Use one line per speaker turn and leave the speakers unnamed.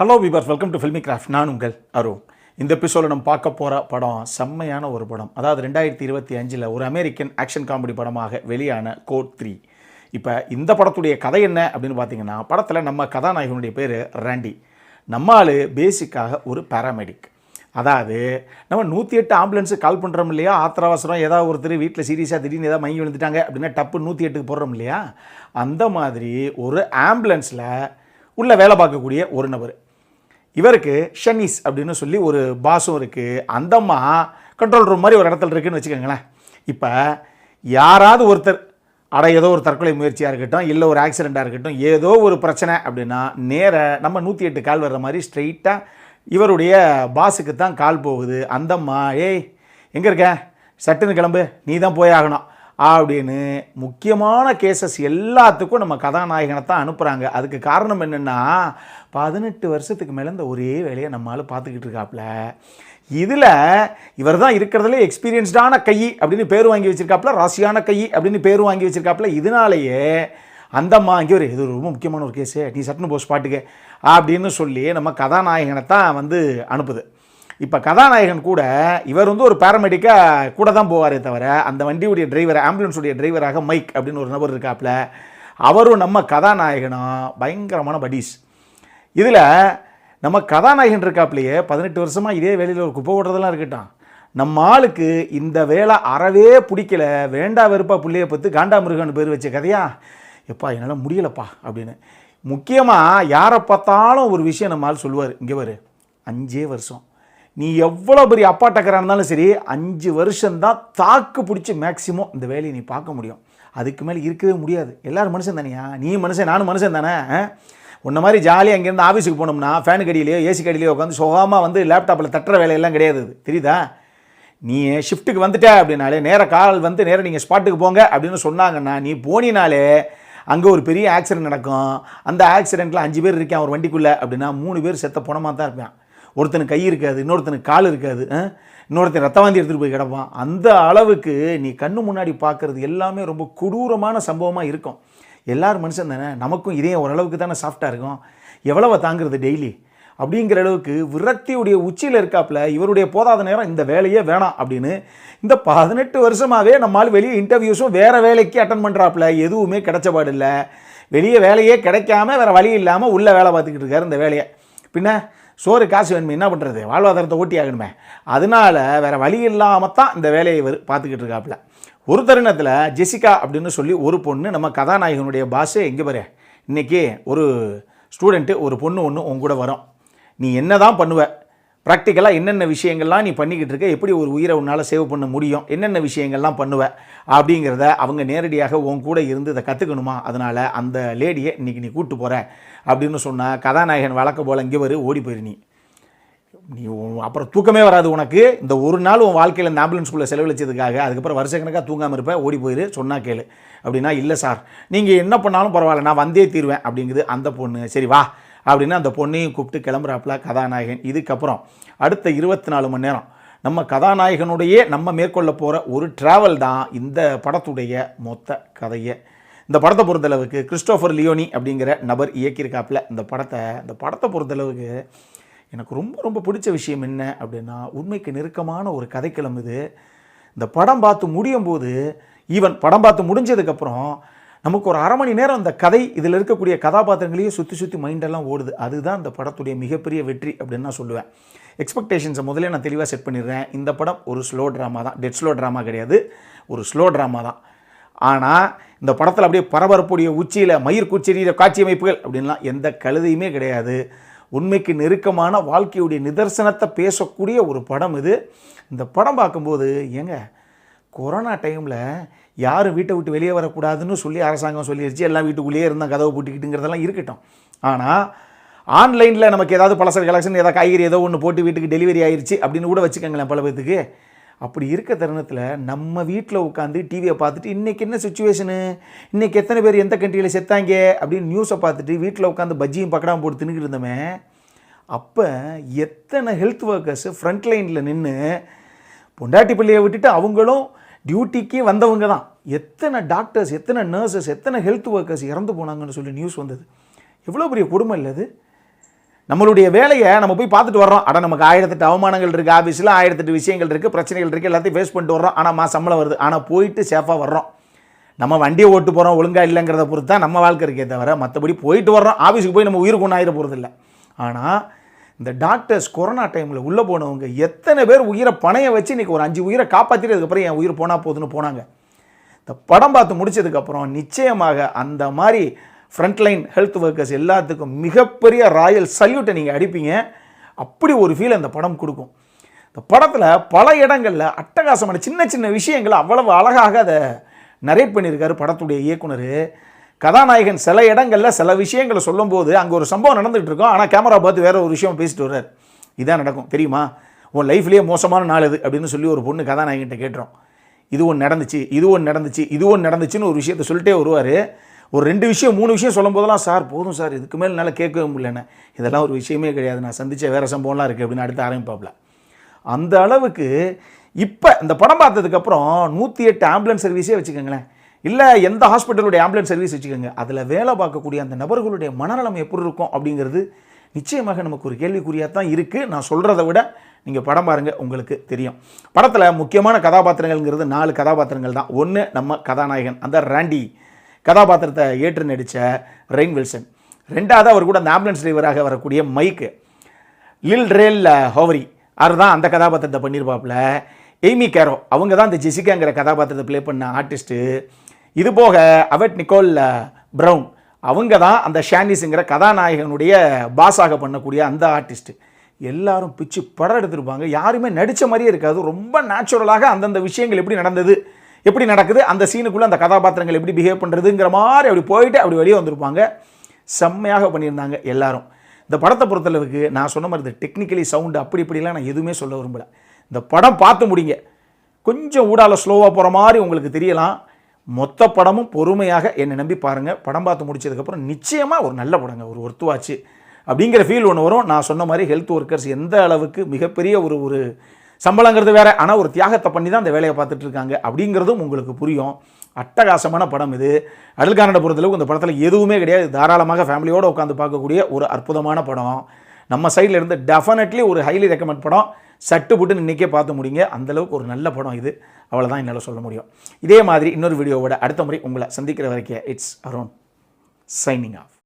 Hello viewers, welcome to Filmy Craft. நான் உங்கள் அருண். இந்த எபிசோடில் நம்ம பார்க்க போகிற படம் செம்மையான ஒரு படம். அதாவது 2025 ஒரு அமெரிக்கன் ஆக்ஷன் காமெடி படமாக வெளியான கோட் 3. இப்போ இந்த படத்துடைய கதை என்ன அப்படின்னு பார்த்தீங்கன்னா, படத்தில் நம்ம கதாநாயகனுடைய பேர் ராண்டி. நம்மால் பேசிக்காக ஒரு பேராமெடிக். அதாவது நம்ம 108 ஆம்புலன்ஸுக்கு கால் பண்ணுறோம் இல்லையா, ஆத்திர அவசரம் ஏதாவது ஒருத்தர் வீட்டில் சீரியஸாக திடீர்னு ஏதாவது மயங்கி விழுந்துட்டாங்க அப்படின்னா டப்பு 108க்கு போடுறோம் இல்லையா, அந்த மாதிரி ஒரு ஆம்புலன்ஸில் உள்ள வேலை பார்க்கக்கூடிய ஒரு நபர். இவருக்கு ஷனீஸ் அப்படின்னு சொல்லி ஒரு பாஸும் இருக்குது. அந்தம்மா கண்ட்ரோல் ரூம் மாதிரி ஒரு இடத்துல இருக்குதுன்னு வச்சுக்கோங்களேன். இப்போ யாராவது ஒருத்தர் ஏதோ ஒரு தற்கொலை முயற்சியாக இருக்கட்டும், இல்லை ஒரு ஆக்சிடெண்ட்டாக இருக்கட்டும், ஏதோ ஒரு பிரச்சனை அப்படின்னா நேர நம்ம 108 கால் வர்ற மாதிரி ஸ்ட்ரெயிட்டாக இவருடைய பாஸுக்கு தான் கால் போகுது. அந்தம்மா ஏய் எங்கே இருக்க, சட்டுன்னு கிளம்பு, நீ தான் போய் ஆகணும் அப்படின்னு முக்கியமான கேசஸ் எல்லாத்துக்கும் நம்ம கதாநாயகனை தான் அனுப்புகிறாங்க. அதுக்கு காரணம் என்னென்னா, 18 வருஷத்துக்கு மேலே இந்த ஒரே வேலையை நம்மளால் பார்த்துக்கிட்டு இருக்காப்புல. இதில் இவர் தான் இருக்கிறதுல எக்ஸ்பீரியன்ஸ்டான கை அப்படின்னு பேர் வாங்கி வச்சுருக்காப்புல, ராசியான கை அப்படின்னு பேர் வாங்கி வச்சுருக்காப்புல. இதனாலேயே அந்தம்மா இங்கே இது ரொம்ப முக்கியமான ஒரு கேஸு, நீ சட்டுன்னு போ ஸ்பாட்டுக்கு அப்படின்னு சொல்லி நம்ம கதாநாயகனை தான் அனுப்புது. இப்போ கதாநாயகன் கூட இவர் ஒரு பேராமெடிக்காக கூட தான் போவாரே தவிர, அந்த வண்டியுடைய டிரைவர், ஆம்புலன்ஸுடைய டிரைவராக மைக் அப்படின்னு ஒரு நபர் இருக்காப்புல, அவரும் நம்ம கதாநாயகனும் பயங்கரமான படீஸ். இதில் நம்ம கதாநாயகன் இருக்காப்புலையே 18 வருஷமாக இதே வேலையில் ஒரு குப்பை ஓட்டுறதெல்லாம் இருக்கட்டும், நம்ம ஆளுக்கு இந்த வேலை அறவே பிடிக்கல, வேண்டா வெறுப்பா பிள்ளையை பற்றி காண்டாமிருகன் பேர் வச்ச கதையா, எப்பா என்னால் முடியலப்பா அப்படின்னு. முக்கியமாக யாரை பார்த்தாலும் ஒரு விஷயம் நம்ம ஆள் சொல்லுவார், இங்கே வரு 5 வருஷம், நீ எவ்வளோ பெரிய அப்பாட்டக்கராக இருந்தாலும் சரி 5 வருஷம்தான் தாக்கு பிடிச்சி மேக்சிமம் இந்த வேலையை நீ பார்க்க முடியும், அதுக்கு மேலே இருக்கவே முடியாது. எல்லோரும் மனுஷன் தானையா, நீ மனுஷன் நானும் மனுஷன் தானே. உன்ன மாதிரி ஜாலியாக அங்கேருந்து ஆஃபீஸுக்கு போனோம்னா ஃபேனு கடியிலையோ ஏசி கடியிலையோ உட்காந்து சுகமாக லேப்டாப்பில் தட்டுற வேலையெல்லாம் கிடையாது, தெரியுதா? நீ ஷிஃப்ட்டுக்கு வந்துட்ட அப்படின்னாலே நேர கால் நேராக நீங்கள் ஸ்பாட்டுக்கு போங்க அப்படின்னு சொன்னாங்கன்னா, நீ போனினாலே அங்கே ஒரு பெரிய ஆக்சிடென்ட் நடக்கும். அந்த ஆக்சிடெண்ட்டில் 5 பேர் இருக்கேன் ஒரு வண்டிக்குள்ளே அப்படின்னா 3 பேர் செத்த போனமாக தான் இருப்பேன். ஒருத்தனுக்கு கை இருக்காது, இன்னொருத்தனுக்கு கால் இருக்காது, இன்னொருத்தன் ரத்தவாந்தி எடுத்துகிட்டு போய் கிடப்பான். அந்த அளவுக்கு நீ கண்ணு முன்னாடி பார்க்குறது எல்லாமே ரொம்ப கொடூரமான சம்பவமாக இருக்கும். எல்லோரும் மனுஷன் தானே, நமக்கும் இதே ஓரளவுக்கு தானே சாஃப்டாக இருக்கும், எவ்வளவு தாங்கிறது டெய்லி அப்படிங்கிற அளவுக்கு விரக்தியுடைய உச்சியில் இருக்காப்புல. இவருடைய போதாத நேரம் இந்த வேலையே வேணாம் அப்படின்னு இந்த 18 வருஷமாகவே நம்மளால் வெளியே இன்டர்வியூஸும் வேறு வேலைக்கு அட்டன் பண்ணுறாப்புல, எதுவுமே கிடைச்சபாடு இல்லை. வெளியே வேலையே கிடைக்காம வேறு வழி இல்லாமல் உள்ள வேலை பார்த்துக்கிட்டு இருக்காரு. இந்த வேலையை பின்ன சோறு காசு வேணுமே, என்ன பண்ணுறது, வாழ்வாதாரத்தை ஓட்டி ஆகணுமே, அதனால் வேறு வழி இல்லாமல் தான் இந்த வேலையை இவர் பார்த்துக்கிட்டு இருக்காப்புல. ஒரு தருணத்தில் ஜெசிகா அப்படின்னு சொல்லி ஒரு பொண்ணு நம்ம கதாநாயகனுடைய பாஷை, எங்கே பாரு இன்றைக்கி ஒரு ஸ்டூடெண்ட்டு ஒரு பொண்ணு ஒன்று உன் கூட வரும், நீ என்ன தான் பண்ணுவ, ப்ராக்டிக்கலாக என்னென்ன விஷயங்கள்லாம் நீ பண்ணிக்கிட்டு இருக்க, எப்படி ஒரு உயிரை உன்னால் சேவ் பண்ண முடியும், என்னென்ன விஷயங்கள்லாம் பண்ணுவ அப்படிங்கிறத அவங்க நேரடியாக உன் கூட இருந்து இதை கற்றுக்கணுமா, அதனால் அந்த லேடியை இன்றைக்கி நீ கூப்பிட்டு போகிற அப்படின்னு சொன்னால் கதாநாயகன் வழக்க போல் இங்கே வரு ஓடி போயிரு. நீ அப்புறம் தூக்கமே வராது உனக்கு, இந்த ஒரு நாள் உன் வாழ்க்கையில் இந்த ஆம்புலன்ஸ்குள்ளே செலவழிச்சதுக்காக அதுக்கப்புறம் வருஷக்கணக்காக தூங்காமல் இருப்பேன், ஓடி போயிரு சொன்னால் கேளு அப்படின்னா, இல்லை சார் நீங்கள் என்ன பண்ணாலும் பரவாயில்ல நான் வந்தே தீருவேன் அப்படிங்குது அந்த பொண்ணு. சரி வா அப்படின்னு அந்த பொண்ணையும் கூப்பிட்டு கிளம்புறாப்புல கதாநாயகன். இதுக்கப்புறம் அடுத்த 24 மணி நேரம் நம்ம கதாநாயகனுடைய நம்ம மேற்கொள்ள போகிற ஒரு ட்ராவல் தான் இந்த படத்துடைய மொத்த கதையை. இந்த படத்தை பொறுத்தளவுக்கு கிறிஸ்டோஃபர் லியோனி அப்படிங்கிற நபர் இயக்கியிருக்காப்புல. இந்த படத்தை பொறுத்தளவுக்கு எனக்கு ரொம்ப ரொம்ப பிடிச்ச விஷயம் என்ன அப்படின்னா, உண்மைக்கு நெருக்கமான ஒரு கதைக்களம் இது. இந்த படம் பார்த்து முடியும் போது, ஈவன் படம் பார்த்து முடிஞ்சதுக்கப்புறம் நமக்கு ஒரு 1/2 மணி நேரம் இந்த கதை இதில் இருக்கக்கூடிய கதாபாத்திரங்களையும் சுற்றி மைண்டெல்லாம் ஓடுது. அதுதான் இந்த படத்துடைய மிகப்பெரிய வெற்றி அப்படின்னு நான் சொல்லுவேன். எக்ஸ்பெக்டேஷன்ஸை முதல்ல நான் தெளிவாக செட் பண்ணிடுறேன். இந்த படம் ஒரு ஸ்லோ ட்ராமா தான், டெட் ஸ்லோ ட்ராமா கிடையாது, ஒரு ஸ்லோ ட்ராமா தான். ஆனால் இந்த படத்தில் அப்படியே பரபரப்புடைய உச்சியில் மயிர் கூச்செறிகிற காட்சி அமைப்புகள் அப்படின்லாம் எந்த கழுதையுமே கிடையாது. உண்மைக்கு நெருக்கமான வாழ்க்கையுடைய நிதர்சனத்தை பேசக்கூடிய ஒரு படம் இது. இந்த படம் பார்க்கும்போது ஏங்க, கொரோனா டைமில் யாரும் வீட்டை விட்டு வெளியே வரக்கூடாதுன்னு சொல்லி அரசாங்கம் சொல்லிடுச்சு, எல்லாம் வீட்டுக்குள்ளேயே இருந்தால் கதவை பூட்டிக்கிட்டுங்கிறதெல்லாம் இருக்கட்டும். ஆனால் ஆன்லைனில் நமக்கு ஏதாவது பலசர கலெக்ஷன் ஏதாவது காய்கறி ஏதோ ஒன்று போட்டு வீட்டுக்கு டெலிவரி ஆயிடுச்சு அப்படின்னு கூட வச்சுக்கோங்களேன் பல பேத்துக்கு. அப்படி இருக்க தருணத்தில் நம்ம வீட்டில் உட்காந்து டிவியை பார்த்துட்டு இன்றைக்கி என்ன சுச்சுவேஷனு, இன்றைக்கி எத்தனை பேர் எந்த கண்ட்ரியில் செத்தாங்க அப்படின்னு நியூஸை பார்த்துட்டு வீட்டில் உட்காந்து பஜ்ஜியும் பக்கடாமல் போட்டு தின்னுக்கிட்டு இருந்தோமே, அப்போ எத்தனை ஹெல்த் ஒர்க்கர்ஸு ஃப்ரண்ட் லைனில் நின்று பொண்டாட்டி பிள்ளையை விட்டுட்டு அவங்களும் டியூட்டிக்கு வந்தவங்க தான், எத்தனை டாக்டர்ஸ், எத்தனை நர்சஸ், எத்தனை ஹெல்த் ஒர்க்கர்ஸ் இறந்து போனாங்கன்னு சொல்லி நியூஸ் வந்தது. எவ்வளோ பெரிய கொடுமை இல்லை அது? நம்மளுடைய வேலையை நம்ம போய் பார்த்துட்டு வர்றோம். அட நமக்கு 1008 அவமானங்கள் இருக்குது, ஆஃபீஸில் 1008 விஷயங்கள் இருக்குது, பிரச்சனைகள் இருக்குது, எல்லாத்தையும் ஃபேஸ் பண்ணிட்டு வர்றோம். ஆனால் சம்பளம் வருது. ஆனால் போயிட்டு சேஃபாக வர்றோம். நம்ம வண்டியை ஓட்டு போகிறோம் ஒழுங்காக இல்லைங்கிறத பொறுத்து தான் நம்ம வாழ்க்கை இருக்கே தவிர மற்றபடி போயிட்டு வர்றோம். ஆஃபீஸுக்கு போய் நம்ம உயிருக்கு ஒன்றாயிர போகிறதில்ல. ஆனால் இந்த டாக்டர்ஸ் கொரோனா டைமில் உள்ளே போனவங்க எத்தனை பேர் உயிரை பணைய வச்சு இன்றைக்கி ஒரு 5 உயிரை காப்பாற்றிட்டு அதுக்கப்புறம் என் உயிர் போனால் போதுன்னு போனாங்க. இந்த படம் பார்த்து முடிச்சதுக்கப்புறம் நிச்சயமாக அந்த மாதிரி ஃப்ரண்ட்லைன் ஹெல்த் ஒர்க்கர்ஸ் எல்லாத்துக்கும் மிகப்பெரிய ராயல் சல்யூட்டை நீங்கள் அடிப்பீங்க. அப்படி ஒரு ஃபீல் அந்த படம் கொடுக்கும். இந்த படத்தில் பல இடங்களில் அட்டகாசமான சின்ன சின்ன விஷயங்களை அவ்வளவு அழகாக அதை நரேட் பண்ணியிருக்காரு படத்துடைய இயக்குனர். கதாநாயகன் சில இடங்களில் சில விஷயங்களை சொல்லும்போது அங்கே ஒரு சம்பவம் நடந்துகிட்டு இருக்கும், ஆனால் கேமரா பார்த்து வேறு ஒரு விஷயம் பேசிட்டு வர்றார். இதான் நடக்கும் தெரியுமா, உன் லைஃப்லேயே மோசமான நாள் இது அப்படின்னு சொல்லி ஒரு பொண்ணு கதாநாயகன்கிட்ட கேட்டுரும். இது ஒன்று நடந்துச்சு, இது ஒன்று நடந்துச்சு, இது ஒன்று நடந்துச்சுன்னு ஒரு விஷயத்தை சொல்லிட்டே வருவார். ஒரு 2 விஷயம் 3 விஷயம் சொல்லும் போதெல்லாம் சார் போதும் சார் இதுக்கு மேலே என்னால் கேட்கவே முடியலண்ணே, இதெல்லாம் ஒரு விஷயமே கிடையாது, நான் சந்தித்த வேறு சம்பவம்லாம் இருக்குது அப்படின்னு அடுத்து ஆரம்பிப்பாப்ல. அந்த அளவுக்கு இப்போ இந்த படம் பார்த்ததுக்கப்புறம் 108 ஆம்புலன்ஸ் சர்வீஸே வச்சுக்கோங்களேன், இல்லை எந்த ஹாஸ்பிட்டலுடைய ஆம்புலன்ஸ் சர்வீஸ் வச்சுக்கோங்க, அதில் வேலை பார்க்கக்கூடிய அந்த நபர்களுடைய மனநலம் எப்படி இருக்கும் அப்படிங்கிறது நிச்சயமாக நமக்கு ஒரு கேள்விக்குறியாக தான் இருக்குது. நான் சொல்கிறத விட நீங்கள் படம் பாருங்கள் உங்களுக்கு தெரியும். படத்தில் முக்கியமான கதாபாத்திரங்கள்ங்கிறது 4 கதாபாத்திரங்கள் தான். ஒன்று நம்ம கதாநாயகன் அந்த ராண்டி கதாபாத்திரத்தை ஏற்று நடித்த ரெயின் வில்சன். 2வது அவர் கூட அந்த ஆம்புலன்ஸ் டிரைவராக வரக்கூடிய மைக்கு லில் ரேல் ஹோவரி அவர் தான் அந்த கதாபாத்திரத்தை பண்ணியிருப்பாப்புல. எய்மி கேரோ அவங்க தான் இந்த ஜெசிகாங்கிற கதாபாத்திரத்தை ப்ளே பண்ண ஆர்டிஸ்ட்டு. இது போக அவெட் நிக்கோல் ப்ரவுன் அவங்க தான் அந்த ஷானிஸுங்கிற கதாநாயகனுடைய பாஸாக பண்ணக்கூடிய அந்த ஆர்டிஸ்ட்டு. எல்லாரும் பிச்சு படம் எடுத்திருப்பாங்க. யாருமே நடித்த மாதிரியே இருக்காது. ரொம்ப நேச்சுரலாக அந்தந்த விஷயங்கள் எப்படி நடந்தது, எப்படி நடக்குது, அந்த சீனுக்குள்ளே அந்த கதாபாத்திரங்கள் எப்படி பிஹேவ் பண்ணுறதுங்கிற மாதிரி அப்படி போயிட்டு அப்படி வெளியே வந்திருப்பாங்க. செம்மையாக பண்ணியிருந்தாங்க எல்லாரும். இந்த படத்தை பொறுத்தளவுக்கு நான் சொன்ன மாதிரி இந்த டெக்னிக்கலி சவுண்டு அப்படி இப்படிலாம் நான் எதுவுமே சொல்ல விரும்பலை. இந்த படம் பார்த்து முடிங்க. கொஞ்சம் ஊடால ஸ்லோவாக போகிற மாதிரி உங்களுக்கு தெரியலாம். மொத்த படமும் பொறுமையாக என்னை நம்பி பாருங்கள். படம் பார்த்து முடிச்சதுக்கப்புறம் நிச்சயமாக ஒரு நல்ல படங்க, ஒரு ஒர்த்துவாச்சு அப்படிங்கிற ஃபீல் ஒன்று வரும். நான் சொன்ன மாதிரி ஹெல்த் ஒர்க்கர்ஸ் எந்த அளவுக்கு மிகப்பெரிய ஒரு சம்பளங்கிறது வேறு, ஆனால் ஒரு தியாகத்தை பண்ணி தான் அந்த வேலையை பார்த்துட்டு இருக்காங்க அப்படிங்கிறதும் உங்களுக்கு புரியும். அட்டகாசமான படம் இது. அடல்காரனை பொறுத்தளவுக்கு இந்த படத்தில் எதுவுமே கிடையாது. தாராளமாக ஃபேமிலியோடு உட்காந்து பார்க்கக்கூடிய ஒரு அற்புதமான படம். நம்ம சைடில் இருந்து டெஃபினெட்லி ஒரு ஹைலி ரெக்கமெண்ட் படம். சட்டு புட்டு இன்றைக்கே பார்த்து முடிங்க. அந்தளவுக்கு ஒரு நல்ல படம் இது. அவ்வளோதான் என்னால் சொல்ல முடியும். இதே மாதிரி இன்னொரு வீடியோவோட அடுத்த முறை உங்களை சந்திக்கிற வரைக்கும் இட்ஸ் அருண் சைனிங் ஆஃப்.